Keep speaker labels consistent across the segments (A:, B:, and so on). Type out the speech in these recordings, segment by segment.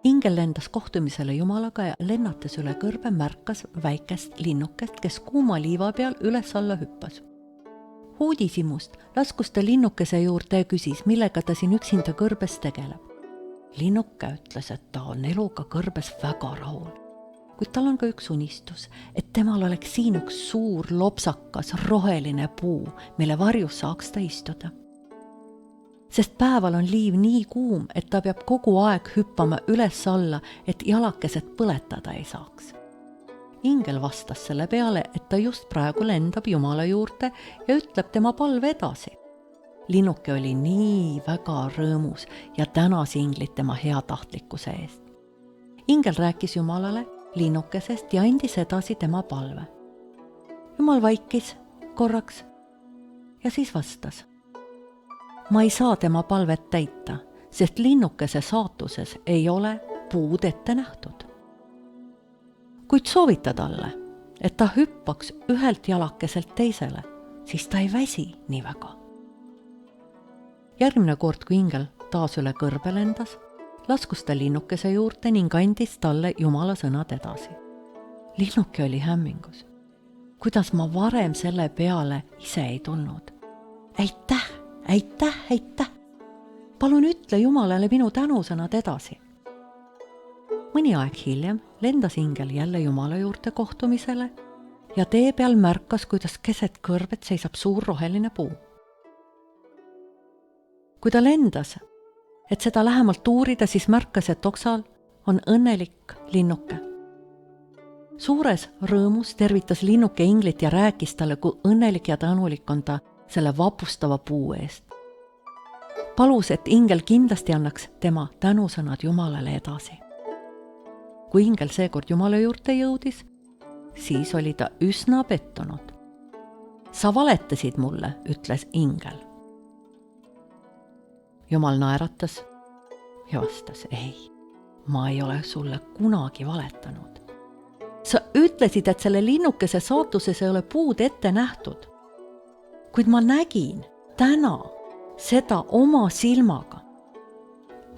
A: Ingel lendas kohtumisele Jumalaga ja lennates üle kõrbe märkas väikest linnukest, kes kuuma liiva peal üles-alla hüppas. Uudishimust laskus ta linnukese juurde ja küsis, millega ta siin üksinda kõrbes tegeleb. Linnuke ütles, et ta on eluga kõrbes väga rahul, kuid tal on ka üks unistus, et temal oleks siin üks suur lopsakas roheline puu, mille varjus saaks ta istuda. Sest päeval on liiv nii kuum, et ta peab kogu aeg hüppama üles-alla, et jalakesed põletada ei saaks. Ingel vastas selle peale, et ta just praegu lendab Jumala juurde ja ütleb tema palve edasi. Linnuke oli nii väga rõõmus ja tänas Inglit tema heatahtlikkuse eest. Ingel rääkis Jumalale linnukesest ja andis edasi tema palve. Jumal vaikis korraks ja siis vastas. Ma ei saa tema palvet täita, sest linnukese saatuses ei ole puud ette nähtud. Kuid soovita talle, et ta hüppaks ühelt jalakeselt teisele, siis ta ei väsi nii väga. Järgmine kord, kui Ingel taas üle kõrbe lendas, laskus ta linnukese juurde ning andis talle Jumala sõnad edasi. Linnuke oli hämmingus. Kuidas ma varem selle peale ise ei tulnud? Aitäh, aitäh, aitäh! Palun ütle Jumalale minu tänusõnad edasi. Mõni aeg hiljem lendas Ingel jälle Jumala juurde kohtumisele ja tee peal märkas, kuidas keset kõrbet seisab suur roheline puu. Kui ta lendas, et seda lähemalt uurida, siis märkas, et oksal on õnnelik linnuke. Suures rõõmus tervitas linnuke Inglit ja rääkis talle, kui õnnelik ja tänulik on ta selle vapustava puu eest. Palus, et Ingel kindlasti annaks tema tänusõnad Jumalale edasi. Kui Ingel seekord Jumala juurde jõudis, siis oli ta üsna pettunud. Sa valetasid mulle, ütles Ingel. Jumal naeratas ja vastas, ei, ma ei ole sulle kunagi valetanud. Sa ütlesid, et selle linnukese saatuses ei ole puud ette nähtud. Kuid ma nägin täna seda oma silmaga,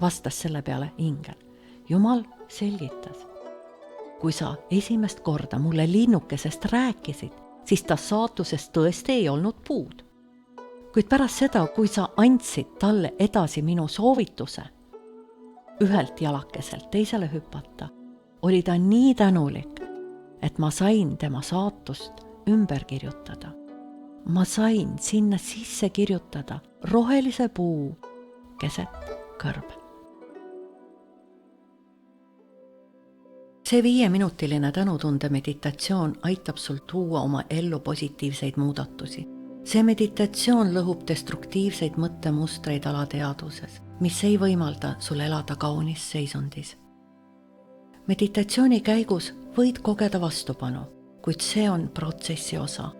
A: vastas selle peale Ingel. Jumal selgitas. Kui sa esimest korda mulle linnukesest rääkisid, siis ta saatuses tõesti ei olnud puud. Kuid pärast seda, kui sa andsid talle edasi minu soovituse ühelt jalakeselt teisele hüpata, oli ta nii tänulik, et ma sain tema saatust ümber kirjutada. Ma sain sinna sisse kirjutada rohelise puu keset kõrbe. See 5-minutiline tänutunde meditatsioon aitab sul tuua oma ellu positiivseid muudatusi. See meditatsioon lõhub destruktiivseid mõttemustreid alateaduses, mis ei võimalda sul elada kaunis seisundis. Meditatsiooni käigus võid kogeda vastupanu, kuid see on protsessi osa.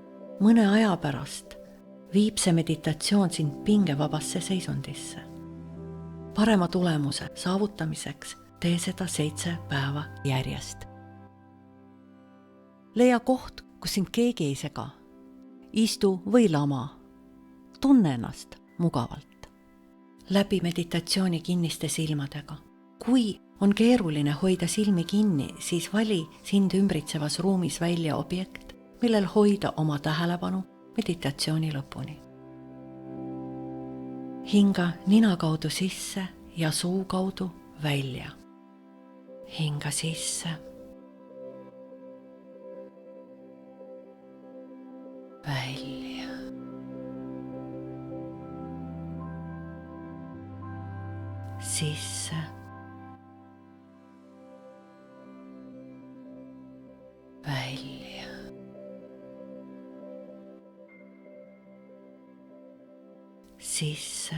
A: Mõne aja pärast viib see meditatsioon sind pingevabasse seisundisse. Parema tulemuse saavutamiseks tee seda 7 päeva järjest. Leia koht, kus sind keegi ei sega. Istu või lama. Tunne ennast mugavalt. Läbi meditatsiooni kinniste silmadega. Kui on keeruline hoida silmi kinni, siis vali sind ümbritsevas ruumis välja objekt, millel hoida oma tähelepanu meditatsiooni lõpuni. Hinga nina kaudu sisse ja suu kaudu välja. Hinga sisse. Välja. Sisse. Välja. Sisse.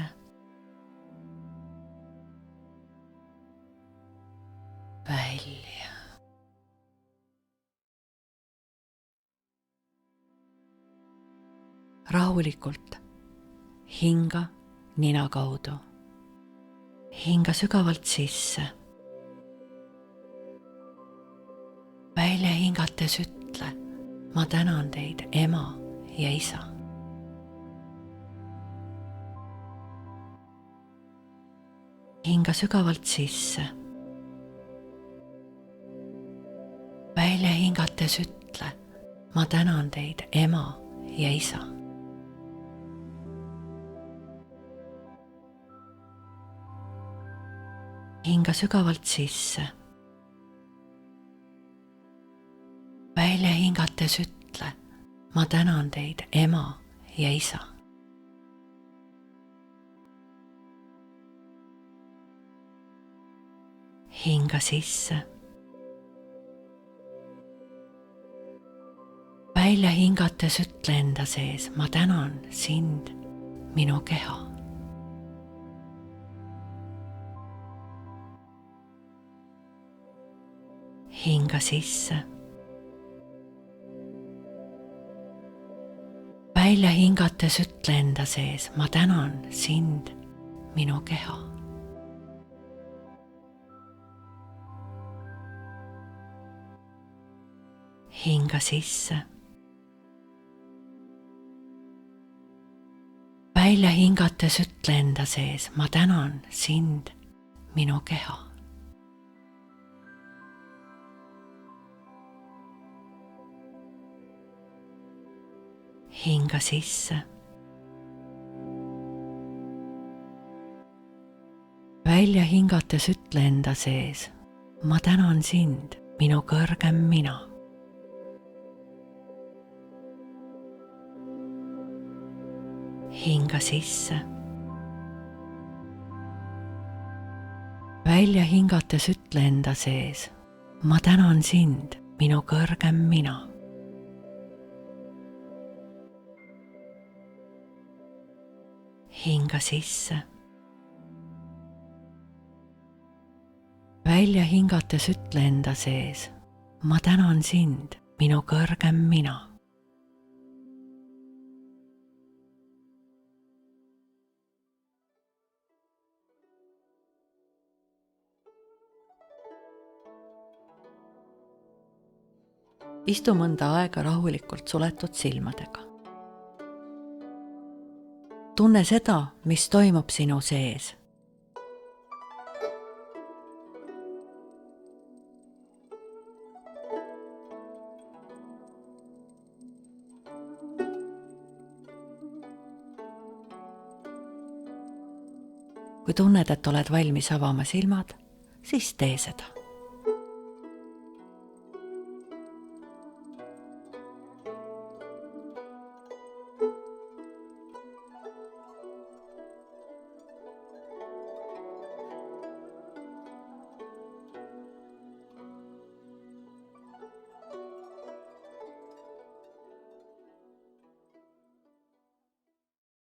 A: Välja. Rahulikult hinga nina kaudu. Hinga sügavalt sisse. Välja hingates ütle, ma tänan teid, ema ja isa. Hinga sügavalt sisse. hingates ütle, ma tänan teid, ema ja isa. Hinga sügavalt sisse. Välja hingates ütle, ma tänan teid, ema ja isa. Hinga sisse. Välja hingates ütle enda sees, ma tänan sind, minu keha. Hinga sisse. Välja hingates ütle enda sees, ma tänan sind, minu keha. Hinga sisse. Välja hingates ütle enda sees, ma tänan sind, minu keha. Hinga sisse. Välja hingates ütle enda sees, ma tänan sind, minu kõrgem mina. Hinga sisse. Välja hingates ütle enda sees, ma tänan sind, minu kõrgem mina. Hinga sisse. Välja hingates ütle enda sees, ma tänan sind, minu kõrgem mina. Istu mõnda aega rahulikult suletud silmadega. Tunne seda, mis toimub sinu sees. Kui tunned, et oled valmis avama silmad, siis tee seda.